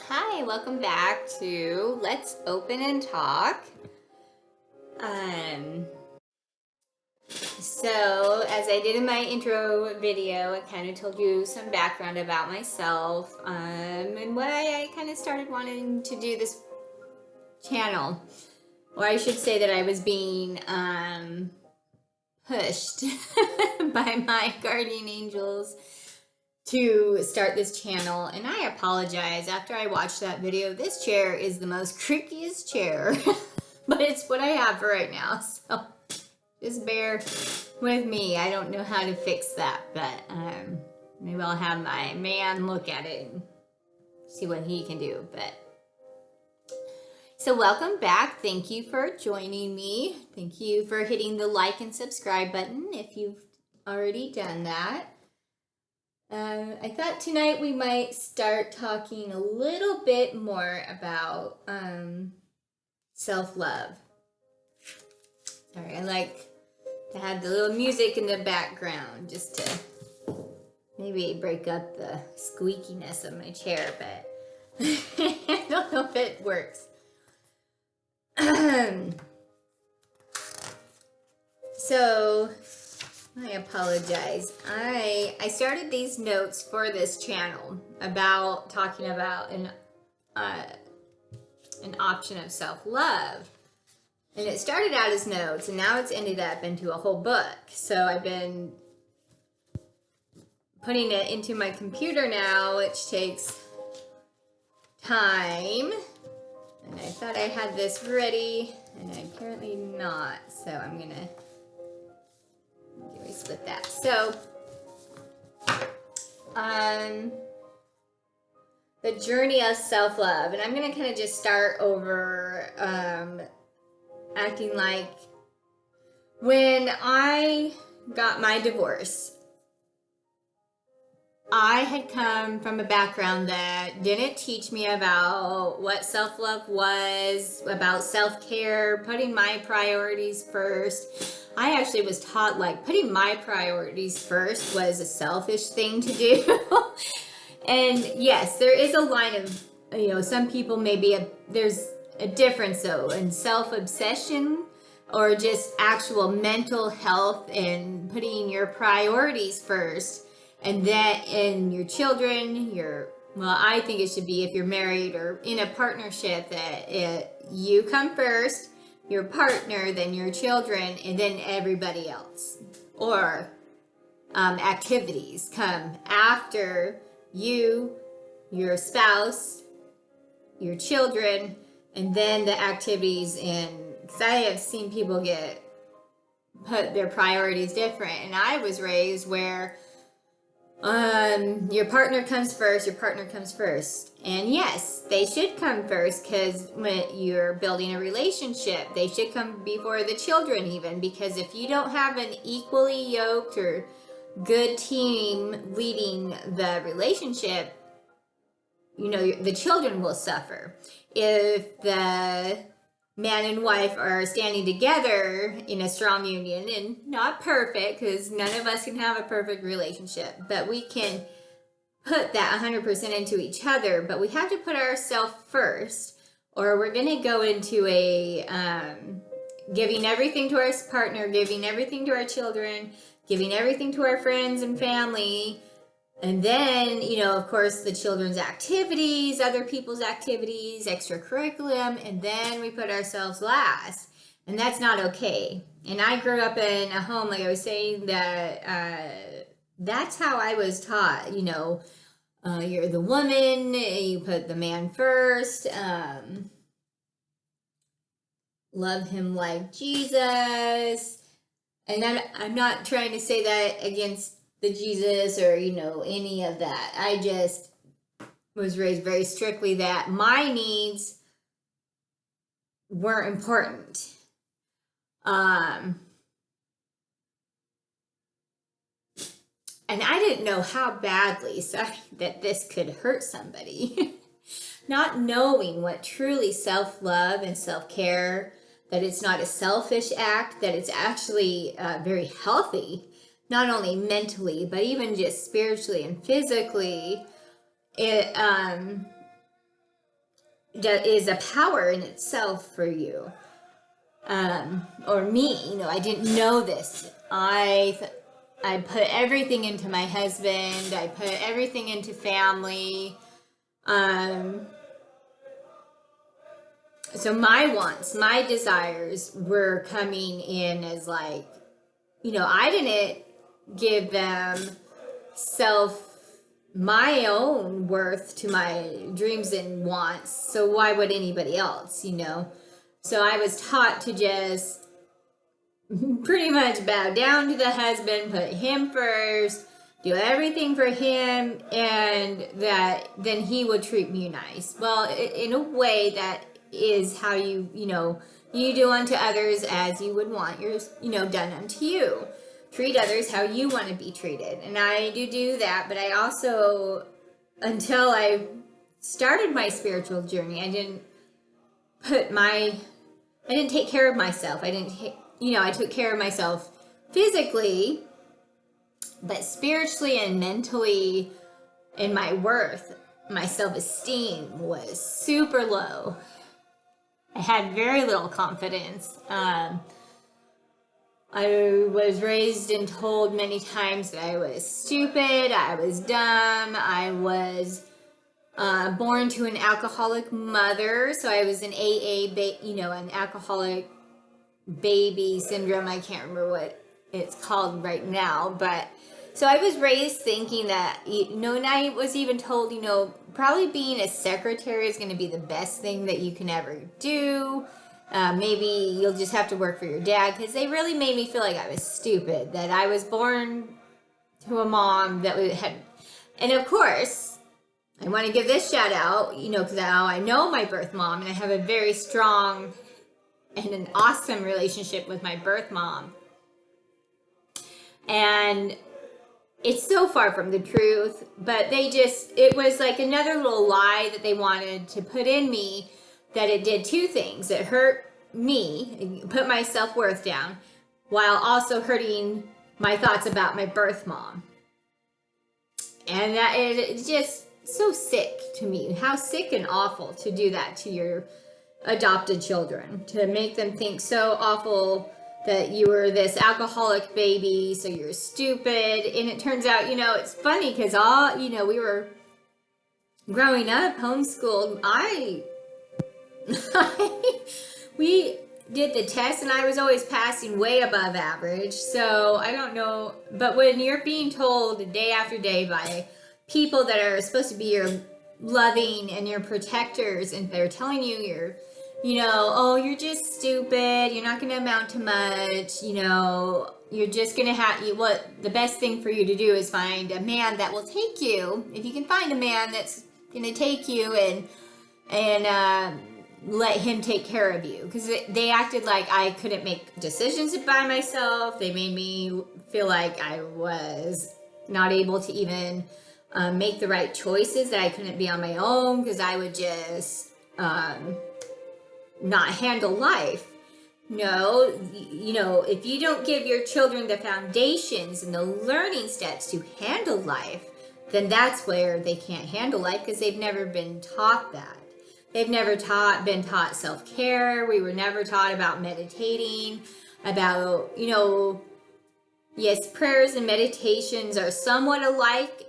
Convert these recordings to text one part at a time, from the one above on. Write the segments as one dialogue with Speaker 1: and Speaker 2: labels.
Speaker 1: Hi, welcome back to Let's Open and Talk. So as I did in my intro video, I kind of told you some background about myself, and why I kind of started wanting to do this channel. Or I should say that I was being pushed by my guardian angels to start this channel, and I apologize. After I watched that video, this chair is the most creakiest chair, but it's what I have for right now, so just bear with me. I don't know how to fix that, but maybe I'll have my man look at it and see what he can do. But so welcome back. Thank you for joining me. Thank you for hitting the like and subscribe button if you've already done that. I thought tonight we might start talking a little bit more about self-love. Sorry, I like to have the little music in the background just to maybe break up the squeakiness of my chair, but I don't know if it works. So I apologize. I started these notes for this channel about talking about an option of self-love. And it started out as notes, and now it's ended up into a whole book. So I've been putting it into my computer now, which takes time. And I thought I had this ready, and I'm apparently not. So I'm gonna split that. So, the journey of self-love, and I'm gonna kind of just start over, acting like when I got my divorce, I had come from a background that didn't teach me about what self-love was, about self-care, putting my priorities first. I actually was taught like putting my priorities first was a selfish thing to do. And yes, there is a line of, some people there's a difference though in self-obsession or just actual mental health and putting your priorities first. And then in your children, I think it should be if you're married or in a partnership that you come first, your partner, then your children, and then everybody else. Or activities come after you, your spouse, your children, and then the activities in. Because I have seen people put their priorities different, and I was raised where your partner comes first, and yes, they should come first, because when you're building a relationship, they should come before the children even, because if you don't have an equally yoked or good team leading the relationship, the children will suffer. If the man and wife are standing together in a strong union, and not perfect, because none of us can have a perfect relationship, but we can put that 100% into each other, but we have to put ourselves first, or we're going to go into a giving everything to our partner, giving everything to our children, giving everything to our friends and family. And then, of course, the children's activities, other people's activities, extracurriculum, and then we put ourselves last. And that's not okay. And I grew up in a home, like I was saying, that that's how I was taught. You're the woman, you put the man first, love him like Jesus. And I'm not trying to say that against the Jesus or, any of that. I just was raised very strictly that my needs weren't important. And I didn't know how badly that this could hurt somebody. Not knowing what truly self-love and self-care, that it's not a selfish act, that it's actually very healthy, not only mentally, but even just spiritually and physically. is a power in itself for you. Or me, I didn't know this. I put everything into my husband. I put everything into family. So my wants, my desires were coming in as like, I didn't give them my own worth to my dreams and wants. So why would anybody else, So I was taught to just pretty much bow down to the husband, put him first, do everything for him, and that then he would treat me nice. Well, in a way, that is how you do unto others as you would want yours, done unto you. Treat others how you want to be treated. And I do that, but I also, until I started my spiritual journey, I didn't take care of myself. I took care of myself physically, but spiritually and mentally, and my worth, my self-esteem was super low. I had very little confidence. I was raised and told many times that I was stupid, I was dumb, I was born to an alcoholic mother, so I was an an alcoholic baby syndrome. I can't remember what it's called right now, but so I was raised thinking that, and I was even told, probably being a secretary is going to be the best thing that you can ever do. Maybe you'll just have to work for your dad, because they really made me feel like I was stupid, that I was born to a mom that had, and of course, I want to give this shout out, because now I know my birth mom, and I have a very strong and an awesome relationship with my birth mom. And it's so far from the truth, but it was like another little lie that they wanted to put in me, that it did two things. It hurt me, put my self-worth down, while also hurting my thoughts about my birth mom. And that is just so sick to me. How sick and awful to do that to your adopted children, to make them think so awful that you were this alcoholic baby, so you're stupid. And it turns out, it's funny, because we were growing up homeschooled. We did the test, and I was always passing way above average. So I don't know, but when you're being told day after day by people that are supposed to be your loving and your protectors, and they're telling you you're just stupid, you're not going to amount to much, you're just going to what the best thing for you to do is find a man that will take you. If you can find a man that's going to take you and let him take care of you, because they acted like I couldn't make decisions by myself. They made me feel like I was not able to even make the right choices, that I couldn't be on my own, because I would just not handle life. No, if you don't give your children the foundations and the learning steps to handle life, then that's where they can't handle life, because they've never been taught that. They've never been taught self-care. We were never taught about meditating, about, yes, prayers and meditations are somewhat alike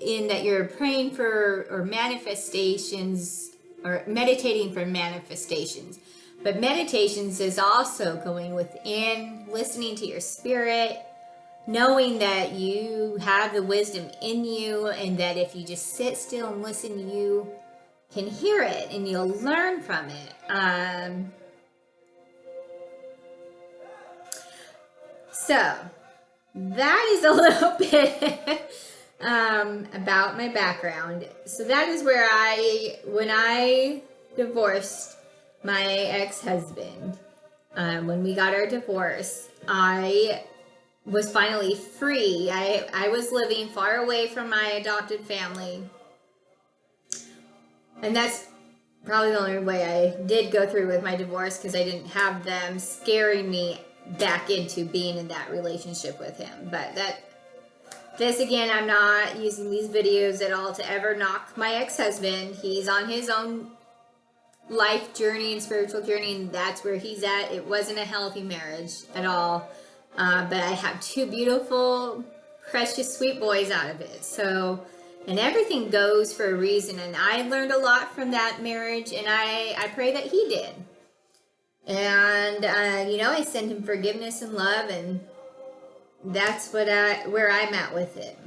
Speaker 1: in that you're praying for, or manifestations, or meditating for manifestations. But meditations is also going within, listening to your spirit, knowing that you have the wisdom in you, and that if you just sit still and listen, you can hear it and you'll learn from it. So that is a little bit about my background. So that is where when I divorced my ex-husband, when we got our divorce, I was finally free. I was living far away from my adopted family. And that's probably the only way I did go through with my divorce, because I didn't have them scaring me back into being in that relationship with him. But this again, I'm not using these videos at all to ever knock my ex-husband. He's on his own life journey and spiritual journey, and that's where he's at. It wasn't a healthy marriage at all, but I have two beautiful, precious, sweet boys out of it. So, and everything goes for a reason, and I learned a lot from that marriage, and I pray that he did. And you know, I send him forgiveness and love, and that's where I'm at with it.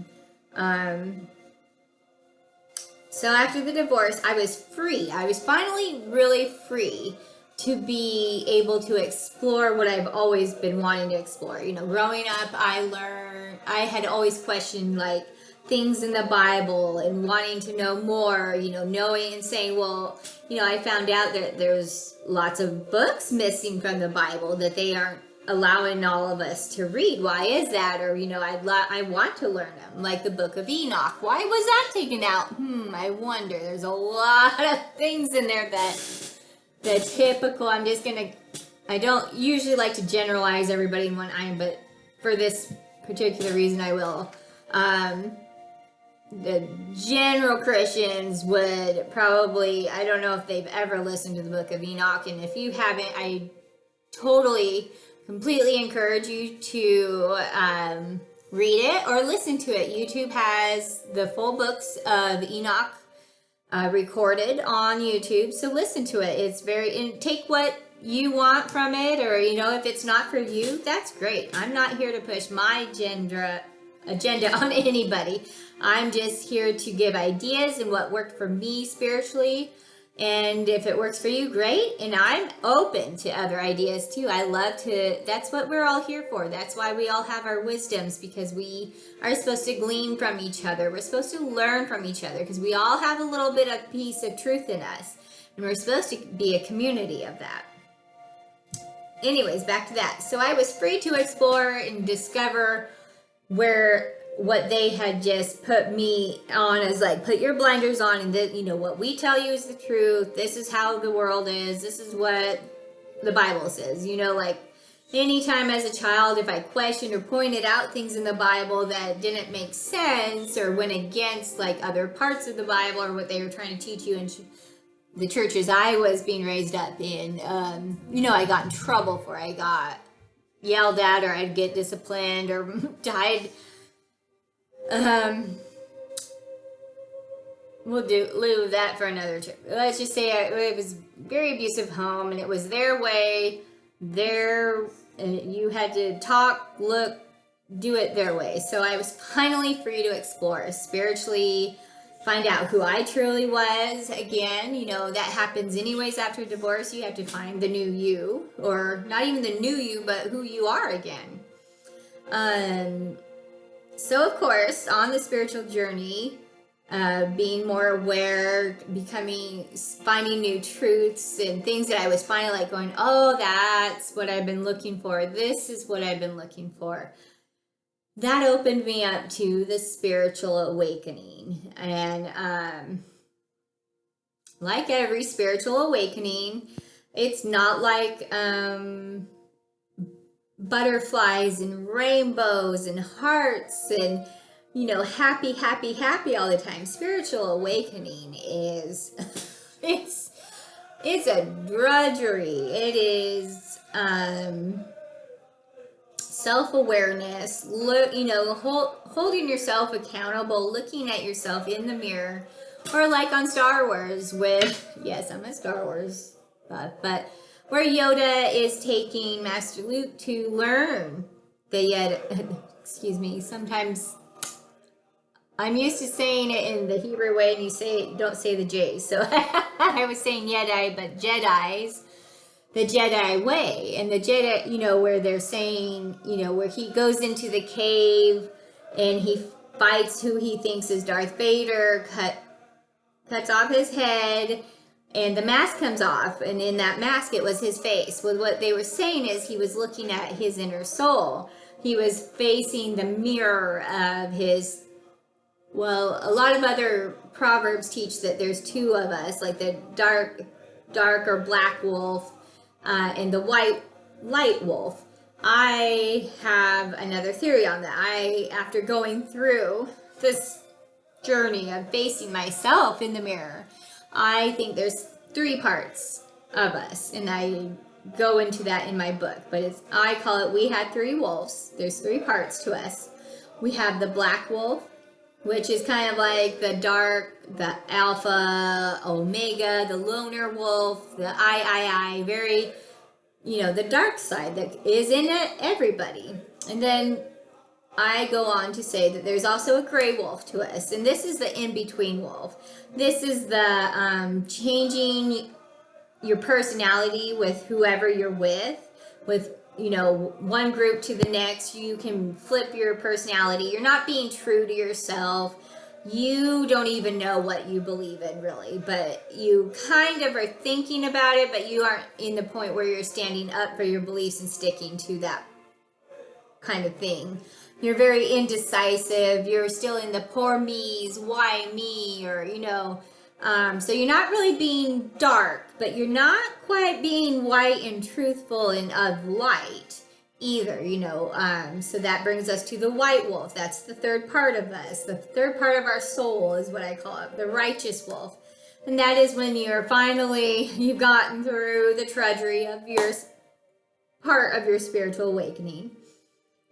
Speaker 1: So after the divorce, I was free. I was finally really free to be able to explore what I've always been wanting to explore. You know, growing up, I had always questioned like things in the Bible and wanting to know more, you know, knowing and saying, well, you know, I found out that there's lots of books missing from the Bible that they aren't allowing all of us to read. Why is that? Or, you know, I want to learn them, like the book of Enoch. Why was that taken out? I wonder. There's a lot of things in there that the typical, I don't usually like to generalize everybody in one item, but for this particular reason I will. The general Christians would probably, I don't know if they've ever listened to the book of Enoch, and if you haven't, I totally completely encourage you to read it or listen to it. YouTube has the full books of Enoch recorded on YouTube, so listen to it. It's and take what you want from it, or you know, if it's not for you, that's great. I'm not here to push my agenda on anybody. I'm just here to give ideas and what worked for me spiritually. And if it works for you, great. And I'm open to other ideas too. I love to, that's what we're all here for. That's why we all have our wisdoms, because we are supposed to glean from each other. We're supposed to learn from each other, because we all have a little bit of piece of truth in us. And we're supposed to be a community of that. Anyways, back to that. So I was free to explore and discover what they had just put me on as like, put your blinders on, and that, you know, what we tell you is the truth. This is how the world is. This is what the Bible says. You know, like anytime as a child, if I questioned or pointed out things in the Bible that didn't make sense or went against like other parts of the Bible or what they were trying to teach you in the churches I was being raised up in, you know, I got in trouble for. I got yelled at, or I'd get disciplined or died. We'll leave that for another trip. Let's just say it was very abusive home, and it was their way, and you had to talk, look, do it their way. So I was finally free to explore spiritually, find out who I truly was. Again, you know, that happens anyways after divorce. You have to find the new you, or not even the new you, but who you are again. So of course, on the spiritual journey, being more aware, finding new truths and things that I was finally like going, oh, that's what I've been looking for. This is what I've been looking for. That opened me up to the spiritual awakening. And like every spiritual awakening, it's not like butterflies and rainbows and hearts and, you know, happy all the time. Spiritual awakening is it's a drudgery. It is self-awareness, you know, holding yourself accountable, looking at yourself in the mirror, or like on Star Wars yes, I'm a Star Wars buff, but where Yoda is taking Master Luke to learn excuse me, sometimes I'm used to saying it in the Hebrew way, and you don't say the J's. So I was saying Jedi, but Jedis, the Jedi way. And the Jedi, you know, where they're saying, you know, where he goes into the cave and he fights who he thinks is Darth Vader, cuts off his head, and the mask comes off, and in that mask it was his face. Well, what they were saying is he was looking at his inner soul. He was facing the mirror of his, well, a lot of other proverbs teach that there's two of us, like the dark or black wolf and the white light wolf. I have another theory on that. After going through this journey of facing myself in the mirror, I think there's three parts of us, and I go into that in my book, but I call it We Had Three Wolves. There's three parts to us. We have the black wolf, which is kind of like the dark, the alpha, omega, the loner wolf, the I, very, the dark side that is in everybody. And then I go on to say that there's also a gray wolf to us, and this is the in-between wolf. This is the changing your personality with whoever you're with one group to the next. You can flip your personality. You're not being true to yourself. You don't even know what you believe in, really, but you kind of are thinking about it, but you aren't in the point where you're standing up for your beliefs and sticking to that kind of thing. You're very indecisive. You're still in the poor me's, why me, or so you're not really being dark, but you're not quite being white and truthful and of light either, so that brings us to the white wolf. That's the third part of us. The third part of our soul is what I call it, the righteous wolf. And that is when you've gotten through the trudgery of your part of your spiritual awakening.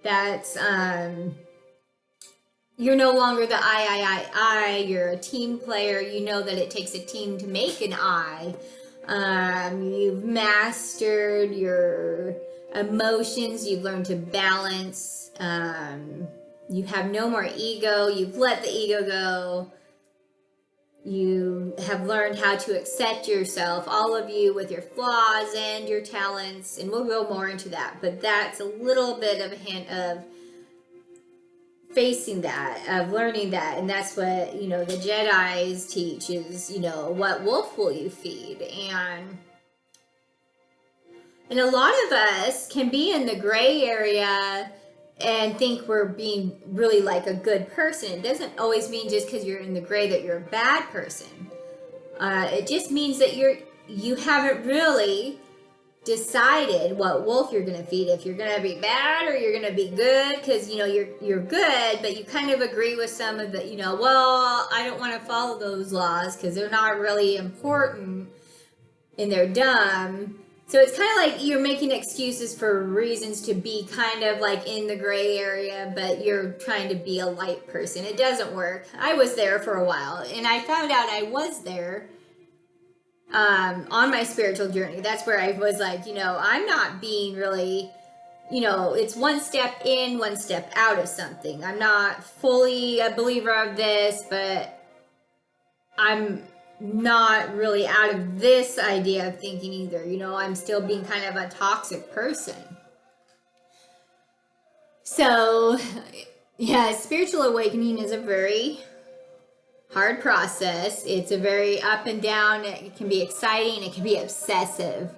Speaker 1: That's you're no longer the I. You're a team player. You know that it takes a team to make an I. You've mastered your emotions. You've learned to balance. You have no more ego. You've let the ego go. You have learned how to accept yourself, all of you, with your flaws and your talents. And we'll go more into that. But that's a little bit of a hint of facing that, of learning that. And that's what the Jedis teach is what wolf will you feed. And a lot of us can be in the gray area and think we're being really like a good person. It doesn't always mean just because you're in the gray that you're a bad person. It just means that you haven't really decided what wolf you're going to feed, if you're going to be bad or you're going to be good, because you're good, but you kind of agree with some of the well, I don't want to follow those laws because they're not really important and they're dumb. So it's kind of like you're making excuses for reasons to be kind of like in the gray area, but you're trying to be a light person. It doesn't work. I was there for a while, and I found out I was there on my spiritual journey. That's where I was like, I'm not being really, it's one step in, one step out of something. I'm not fully a believer of this, but I'm not really out of this idea of thinking either. I'm still being kind of a toxic person. So, yeah, spiritual awakening is a very hard process. It's a very up and down. It can be exciting. It can be obsessive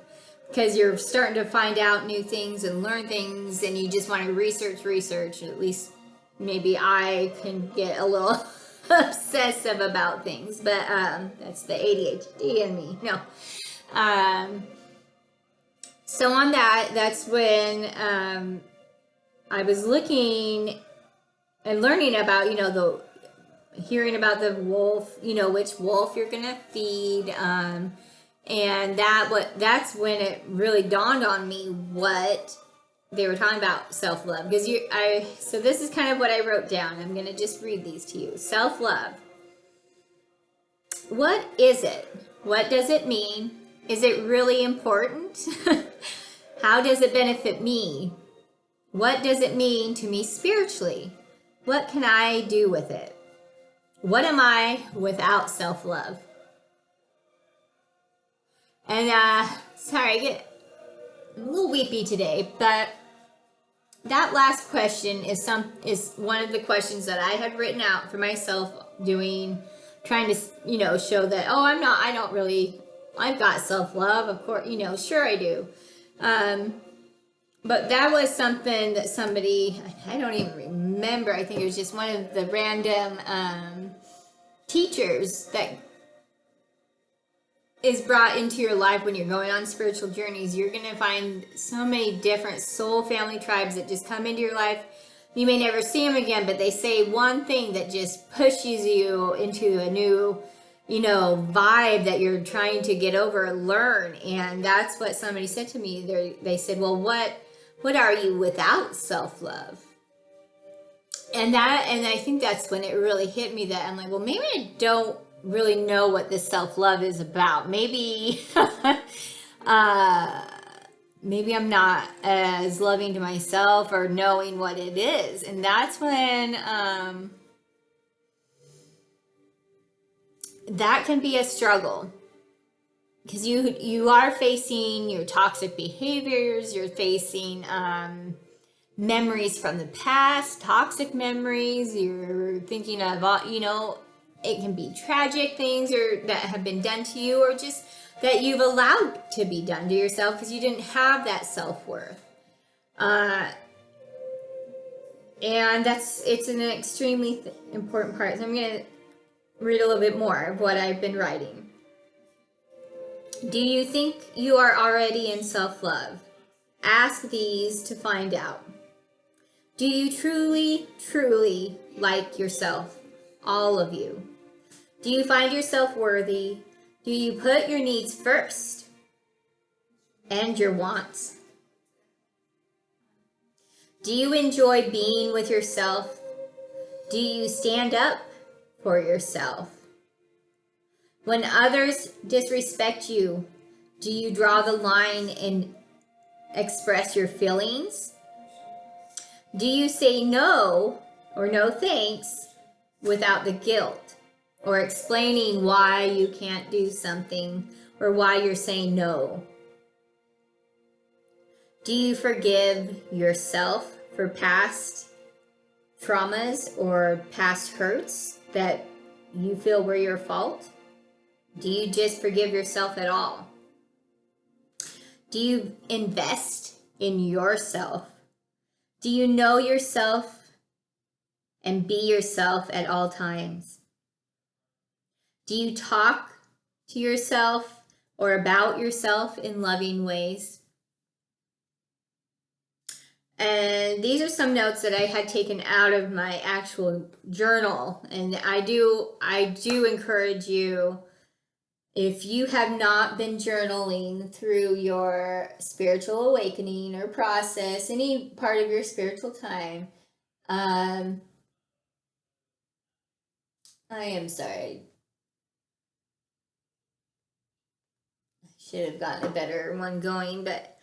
Speaker 1: because you're starting to find out new things and learn things, and you just want to research. At least maybe I can get a little obsessive about things, but that's the ADHD in me. No. So on that's when I was looking and learning about, hearing about the wolf, which wolf you're gonna feed, and that's when it really dawned on me what they were talking about self-love. Because so this is kind of what I wrote down. I'm gonna just read these to you. Self-love. What is it? What does it mean? Is it really important? How does it benefit me? What does it mean to me spiritually? What can I do with it? What am I without self-love? And sorry, I get a little weepy today, but that last question is one of the questions that I had written out for myself, trying to show that, I've got self-love, of course, sure I do. But that was something that somebody, I don't even remember, I think it was just one of the random teachers that is brought into your life when you're going on spiritual journeys. You're going to find so many different soul family tribes that just come into your life. You may never see them again, but they say one thing that just pushes you into a new vibe that you're trying to get over and learn. And that's what somebody said to me. They said, well, what are you without self-love? And I think that's when it really hit me, that I'm like, well, maybe I don't really know what this self-love is about. Maybe maybe I'm not as loving to myself or knowing what it is. And that's when that can be a struggle, because you are facing your toxic behaviors, you're facing memories from the past, toxic memories. You're thinking of, it can be tragic things that have been done to you, or just that you've allowed to be done to yourself because you didn't have that self-worth. And it's an extremely important part. So I'm going to read a little bit more of what I've been writing. Do you think you are already in self-love? Ask these to find out. Do you truly, truly like yourself? All of you. Do you find yourself worthy? Do you put your needs first and your wants? Do you enjoy being with yourself? Do you stand up for yourself? When others disrespect you, do you draw the line and express your feelings? Do you say no or no thanks without the guilt, or explaining why you can't do something or why you're saying no? Do you forgive yourself for past traumas or past hurts that you feel were your fault? Do you just forgive yourself at all? Do you invest in yourself? Do you know yourself and be yourself at all times? Do you talk to yourself or about yourself in loving ways? And these are some notes that I had taken out of my actual journal. And I do encourage you, if you have not been journaling through your spiritual awakening or process, any part of your spiritual time, I am sorry. I should have gotten a better one going, but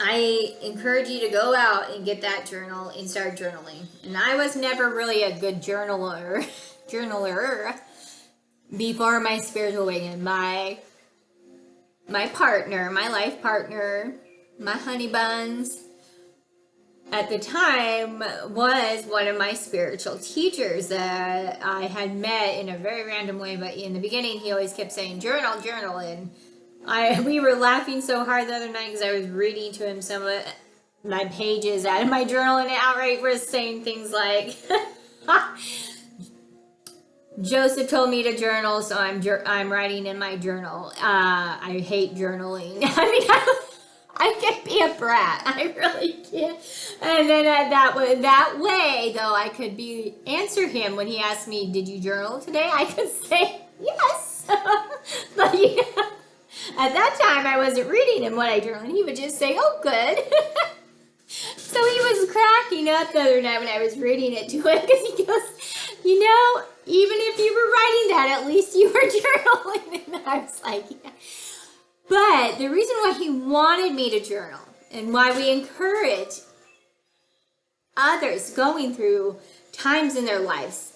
Speaker 1: I encourage you to go out and get that journal and start journaling. And I was never really a good journaler before my spiritual awakening. My partner, my life partner, my honey buns at the time was one of my spiritual teachers that I had met in a very random way. But in the beginning, he always kept saying, journal, journal. And we were laughing so hard the other night because I was reading to him some of my pages out of my journal, and it outright was saying things like, Joseph told me to journal, so I'm writing in my journal. I hate journaling. I mean, I can be a brat. I really can. And then that way, though, I could answer him when he asked me, "Did you journal today?" I could say yes. But at that time, I wasn't reading him what I journaled. He would just say, "Oh, good." So he was cracking up the other night when I was reading it to him, because he goes, even if you were writing that, at least you were journaling. And I was like, yeah. But the reason why he wanted me to journal, and why we encourage others going through times in their lives,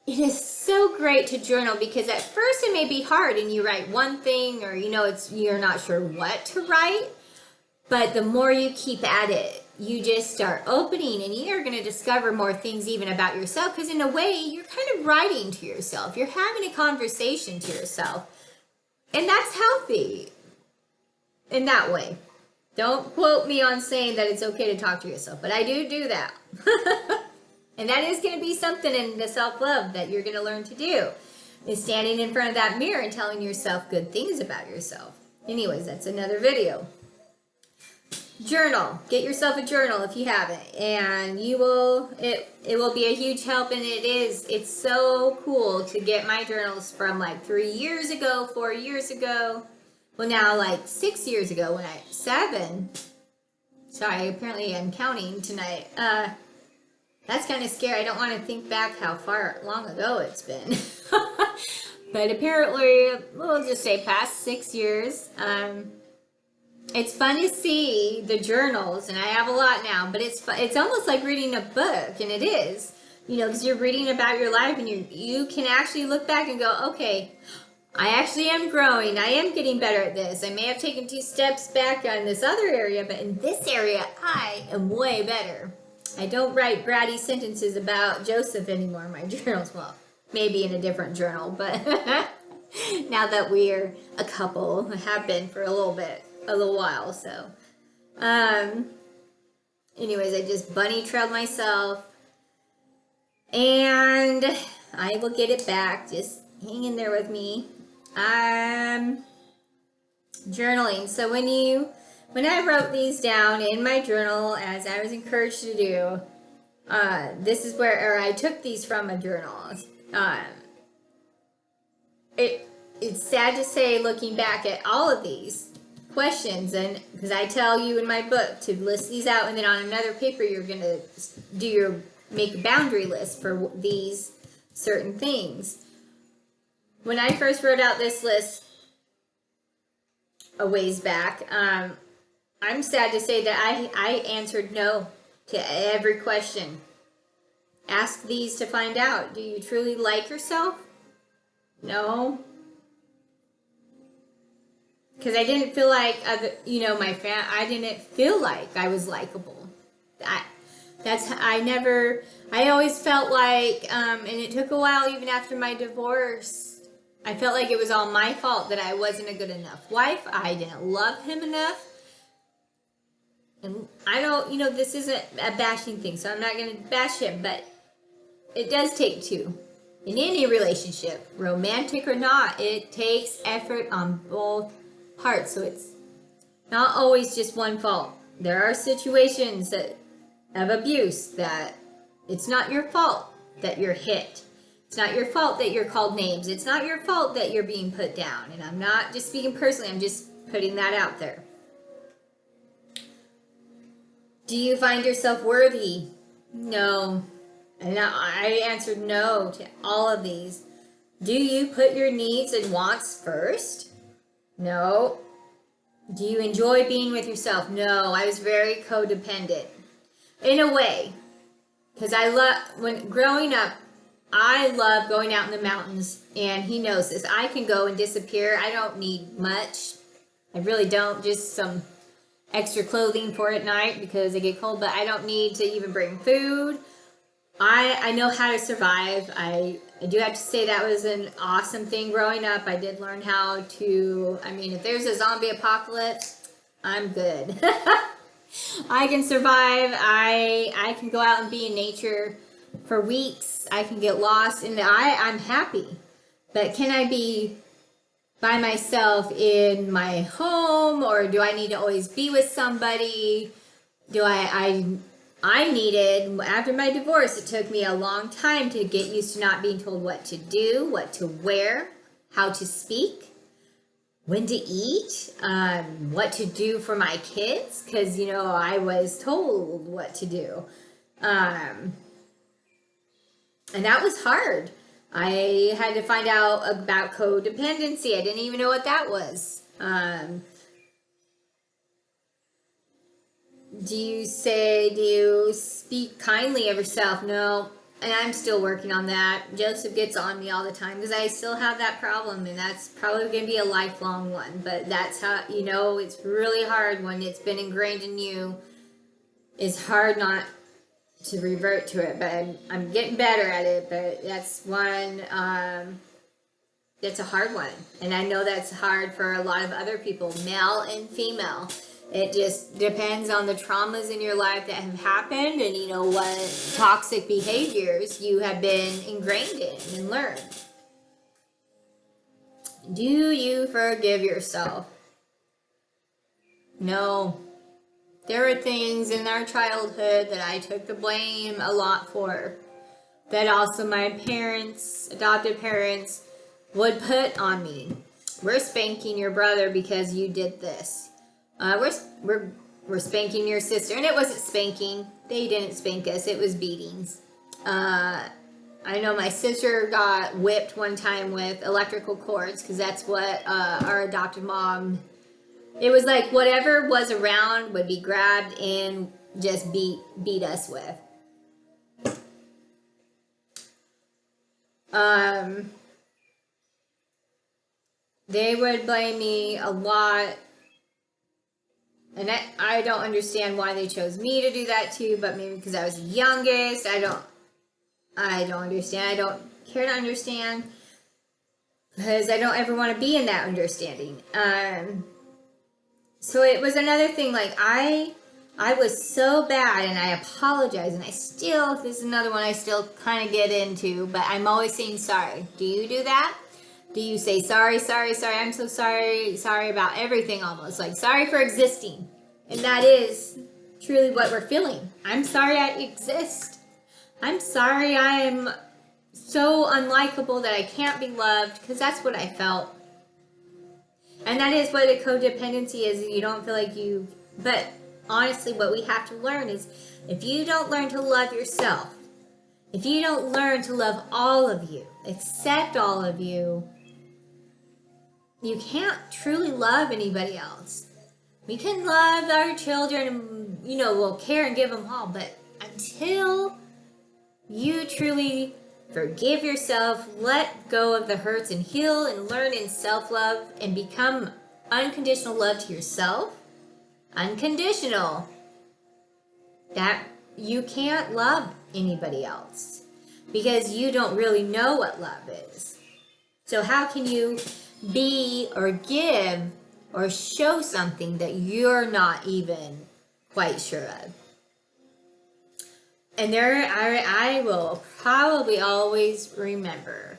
Speaker 1: it is so great to journal, because at first it may be hard and you write one thing, or you're not sure what to write. But the more you keep at it, you just start opening, and you're going to discover more things even about yourself, because in a way, you're kind of writing to yourself. You're having a conversation to yourself. And that's healthy in that way. Don't quote me on saying that it's okay to talk to yourself, but I do that. And that is going to be something in the self-love that you're going to learn to do, is standing in front of that mirror and telling yourself good things about yourself. Anyways, that's another video. journal. Get yourself a journal if you haven't, and you will, it will be a huge help. And it's so cool to get my journals from like 3 years ago, 4 years ago, well now like 6 years ago, when I 7, sorry, apparently I'm counting tonight. That's kind of scary. I don't want to think back how far long ago it's been. But apparently, we'll just say past 6 years. It's fun to see the journals, and I have a lot now, but it's almost like reading a book, and it is, because you're reading about your life, and you can actually look back and go, okay, I actually am growing. I am getting better at this. I may have taken 2 steps back on this other area, but in this area, I am way better. I don't write bratty sentences about Joseph anymore in my journals. Well, maybe in a different journal, but now that we're a couple, I have been for a little while, so. Anyways, I just bunny trailed myself, and I will get it back. Just hang in there with me. Journaling. So when I wrote these down in my journal, as I was encouraged to do, this is where I took these from a journal. It's sad to say, looking back at all of these questions, and because I tell you in my book to list these out, and then on another paper you're going to make a boundary list for these certain things. When I first wrote out this list a ways back, I'm sad to say that I answered no to every question. Ask these to find out. Do you truly like yourself? No. Because I didn't feel like, I didn't feel like I was likable. I always felt like, and it took a while even after my divorce, I felt like it was all my fault that I wasn't a good enough wife. I didn't love him enough. And I don't, this isn't a bashing thing, so I'm not going to bash him, but it does take 2. In any relationship, romantic or not, it takes effort on both parts. So it's not always just one fault. There are situations of abuse that it's not your fault that you're hit. It's not your fault that you're called names. It's not your fault that you're being put down. And I'm not just speaking personally, I'm just putting that out there. Do you find yourself worthy? No. And I answered no to all of these. Do you put your needs and wants first? No. Do you enjoy being with yourself? No. I was very codependent. In a way. Because when growing up, I love going out in the mountains, and he knows this. I can go and disappear. I don't need much. I really don't. Just some extra clothing for at night because I get cold, but I don't need to even bring food. I know how to survive. I do have to say that was an awesome thing growing up. I did learn how to, if there's a zombie apocalypse, I'm good. I can survive. I can go out and be in nature for weeks. I can get lost, and I'm happy. But can I be by myself in my home, or do I need to always be with somebody? I needed, after my divorce, it took me a long time to get used to not being told what to do, what to wear, how to speak, when to eat, what to do for my kids, because, I was told what to do. And that was hard. I had to find out about codependency. I didn't even know what that was. Do you speak kindly of yourself? No. And I'm still working on that. Joseph gets on me all the time because I still have that problem, and that's probably going to be a lifelong one. But that's how, it's really hard when it's been ingrained in you. It's hard not to revert to it, but I'm getting better at it. But that's one, that's a hard one. And I know that's hard for a lot of other people, male and female. It just depends on the traumas in your life that have happened, and what toxic behaviors you have been ingrained in and learned. Do you forgive yourself? No. There were things in our childhood that I took the blame a lot for. That also my parents, adopted parents, would put on me. We're spanking your brother because you did this. We're spanking your sister, and it wasn't spanking. They didn't spank us. It was beatings. I know my sister got whipped one time with electrical cords because that's what our adopted mom. It was like whatever was around would be grabbed and just beat us with. They would blame me a lot, and I don't understand why they chose me to do that too, but maybe because I was the youngest. I don't understand. I don't care to understand because I don't ever want to be in that understanding. So it was another thing, like I was so bad, and I apologize, and this is another one I still kind of get into, but I'm always saying sorry. Do you do that? Do you say sorry, I'm so sorry about everything almost, like sorry for existing? And that is truly what we're feeling. I'm sorry I exist. I'm sorry I'm so unlikable that I can't be loved, because that's what I felt. And that is what a codependency is. You don't feel like you, but honestly, what we have to learn is if you don't learn to love yourself, if you don't learn to love all of you, accept all of you, you can't truly love anybody else. We can love our children and, we'll care and give them all, but until you truly forgive yourself, let go of the hurts and heal and learn in self-love and become unconditional love to yourself, unconditional, that you can't love anybody else because you don't really know what love is. So how can you be or give or show something that you're not even quite sure of? And I will probably always remember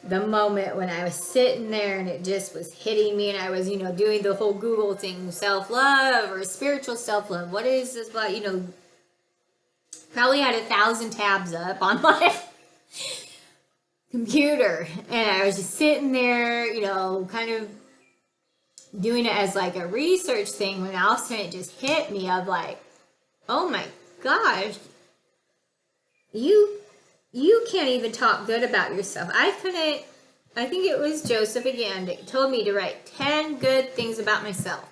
Speaker 1: the moment when I was sitting there and it just was hitting me, and I was, doing the whole Google thing, self-love or spiritual self-love. What is this? But, probably had 1,000 tabs up on my computer, and I was just sitting there, kind of doing it as like a research thing, when all of a sudden it just hit me of like, oh my gosh, you can't even talk good about yourself. I think it was Joseph again that told me to write 10 good things about myself.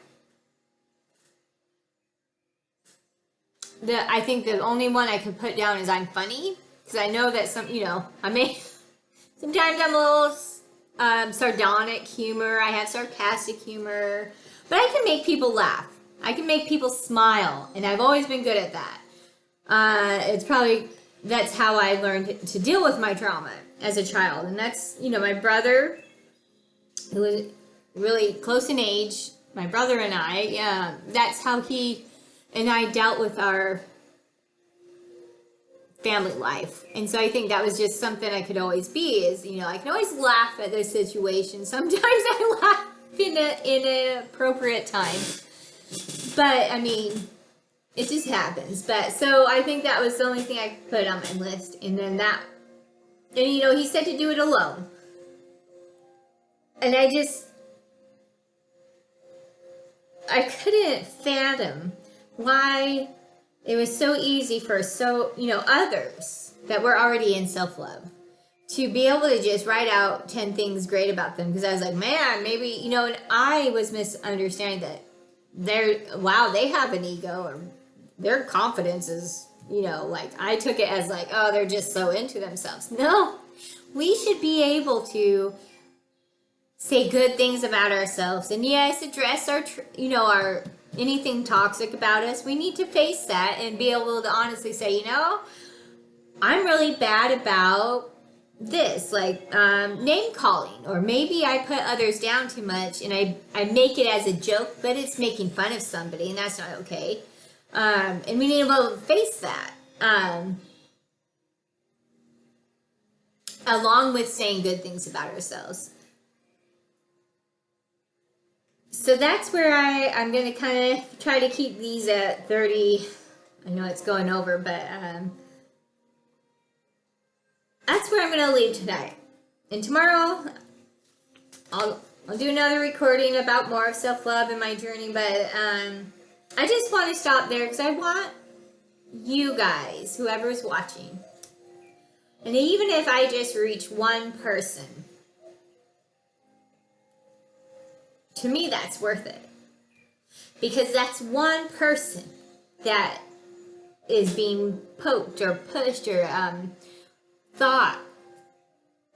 Speaker 1: I think the only one I could put down is I'm funny, because I know that sometimes I'm a little sardonic humor. I have sarcastic humor, but I can make people laugh. I can make people smile, and I've always been good at that. That's how I learned to deal with my trauma as a child. And that's, my brother, who was really close in age, my brother and I, that's how he and I dealt with our family life. And so I think that was just something I could always be, is, I can always laugh at those situations. Sometimes I laugh in an appropriate time. But, it just happens. But so I think that was the only thing I put on my list. And then he said to do it alone. And I couldn't fathom why it was so easy for others that were already in self-love to be able to just write out 10 things great about them. Because I was like, man, maybe, and I was misunderstanding that they have an ego, or their confidence is, like I took it as like, oh, they're just so into themselves. No, we should be able to say good things about ourselves, and yes, address our anything toxic about us. We need to face that and be able to honestly say, I'm really bad about this, like name calling, or maybe I put others down too much and I make it as a joke, but it's making fun of somebody, and that's not okay. And we need to be able to face that, along with saying good things about ourselves. So that's where I'm going to kind of try to keep these at 30. I know it's going over, but that's where I'm going to leave tonight. And tomorrow, I'll do another recording about more of self-love in my journey, but I just want to stop there because I want you guys, whoever's watching, and even if I just reach one person, to me that's worth it. Because that's one person that is being poked or pushed or thought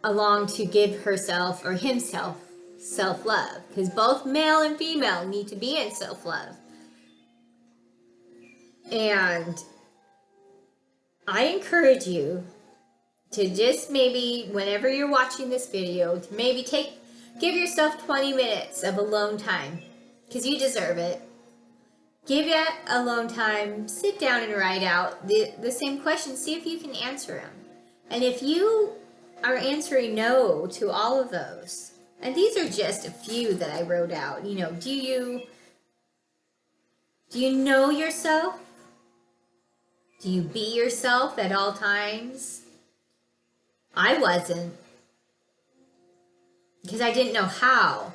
Speaker 1: along to give herself or himself self-love. Because both male and female need to be in self-love. And I encourage you to just maybe, whenever you're watching this video, to maybe give yourself 20 minutes of alone time, because you deserve it. Give it alone time, sit down and write out the same questions, see if you can answer them. And if you are answering no to all of those, and these are just a few that I wrote out, you know, do you know yourself? Do you be yourself at all times? I wasn't, because I didn't know how.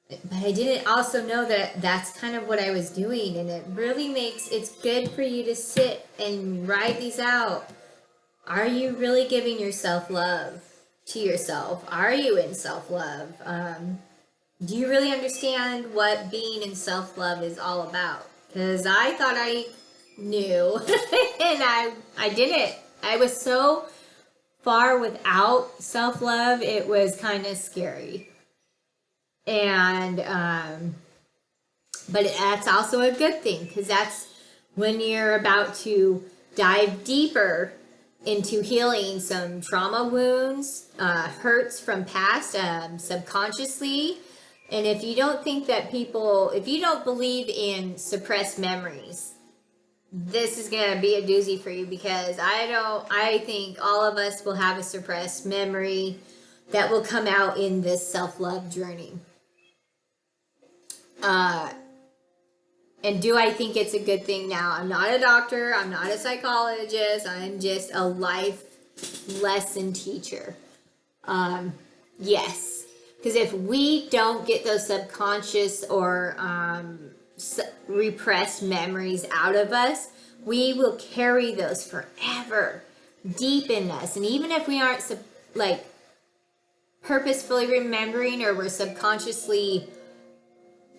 Speaker 1: But I didn't also know that that's kind of what I was doing, and it really it's good for you to sit and write these out. Are you really giving yourself love to yourself? Are you in self-love? Do you really understand what being in self-love is all about? Because I thought I knew, and I didn't. I was so far without self-love, it was kind of scary. And but that's also a good thing, because that's when you're about to dive deeper into healing some trauma wounds, hurts from past, subconsciously. And if you don't think that if you don't believe in suppressed memories, this is going to be a doozy for you, because I think all of us will have a suppressed memory that will come out in this self-love journey. And do I think it's a good thing now? I'm not a doctor. I'm not a psychologist. I'm just a life lesson teacher. Yes. Because if we don't get those subconscious or repressed memories out of us, we will carry those forever deep in us. And even if we aren't like purposefully remembering, or we're subconsciously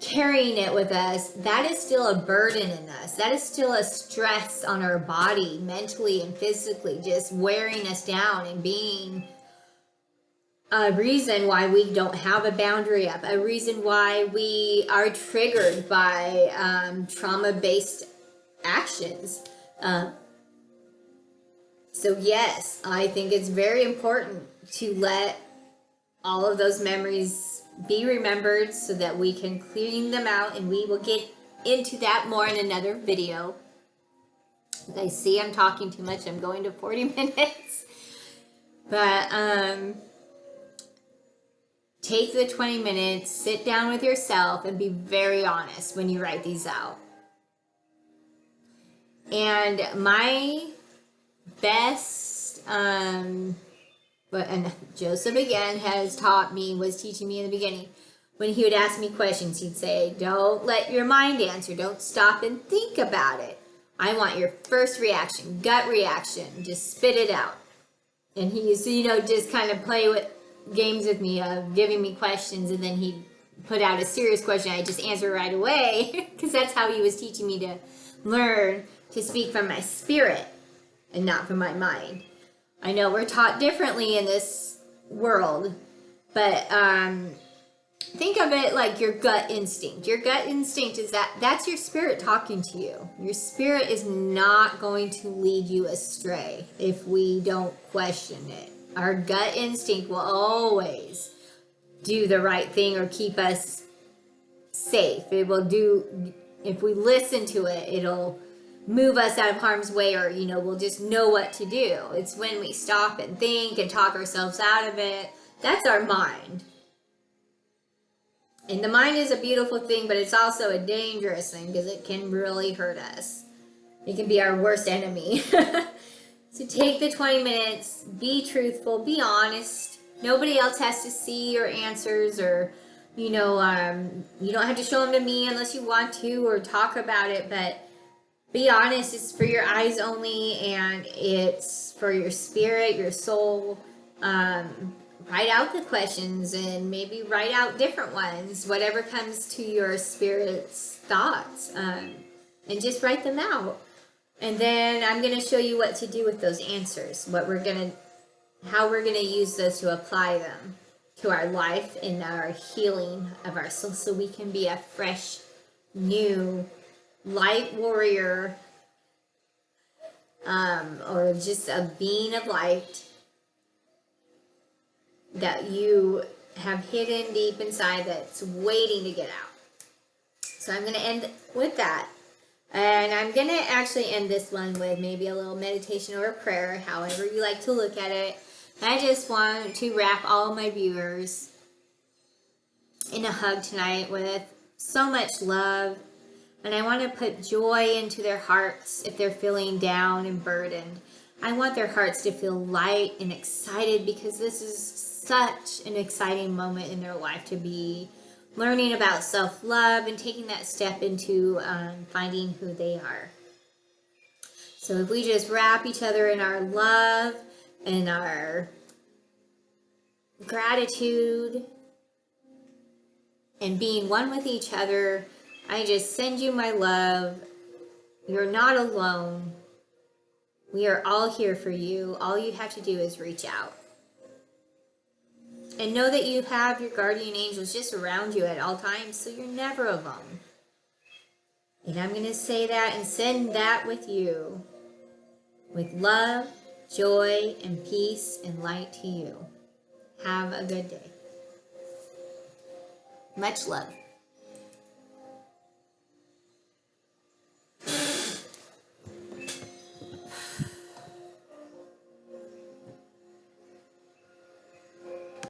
Speaker 1: carrying it with us, that is still a burden in us. That is still a stress on our body, mentally and physically, just wearing us down and being a reason why we don't have a boundary up, a reason why we are triggered by trauma-based actions. So yes, I think it's very important to let all of those memories be remembered so that we can clean them out, and we will get into that more in another video. I see I'm talking too much. I'm going to 40 minutes. But take the 20 minutes, sit down with yourself, and be very honest when you write these out. And my best, and Joseph again has was teaching me in the beginning, when he would ask me questions, he'd say, don't let your mind answer. Don't stop and think about it. I want your first reaction, gut reaction. Just spit it out. And he used to, just kind of play with games with me of giving me questions, and then he'd put out a serious question. I just answer right away, because that's how he was teaching me to learn to speak from my spirit and not from my mind. I know we're taught differently in this world, but think of it like your gut instinct. Your gut instinct is that's your spirit talking to you. Your spirit is not going to lead you astray if we don't question it. Our gut instinct will always do the right thing or keep us safe. It will if we listen to it, it'll move us out of harm's way, or we'll just know what to do. It's when we stop and think and talk ourselves out of it, that's our mind. And the mind is a beautiful thing, but it's also a dangerous thing because it can really hurt us. It can be our worst enemy. So take the 20 minutes, be truthful, be honest. Nobody else has to see your answers, or, you don't have to show them to me unless you want to, or talk about it, but be honest. It's for your eyes only, and it's for your spirit, your soul. Write out the questions and maybe write out different ones, whatever comes to your spirit's thoughts, and just write them out. And then I'm going to show you what to do with those answers, how we're going to use those to apply them to our life and our healing of our soul, so we can be a fresh, new light warrior, or just a being of light that you have hidden deep inside that's waiting to get out. So I'm going to end with that. And I'm going to actually end this one with maybe a little meditation or a prayer, however you like to look at it. I just want to wrap all my viewers in a hug tonight with so much love. And I want to put joy into their hearts if they're feeling down and burdened. I want their hearts to feel light and excited, because this is such an exciting moment in their life to be learning about self-love and taking that step into finding who they are. So if we just wrap each other in our love and our gratitude and being one with each other, I just send you my love. You're not alone. We are all here for you. All you have to do is reach out. And know that you have your guardian angels just around you at all times, so you're never alone. And I'm going to say that and send that with you, with love, joy, and peace and light to you. Have a good day. Much love.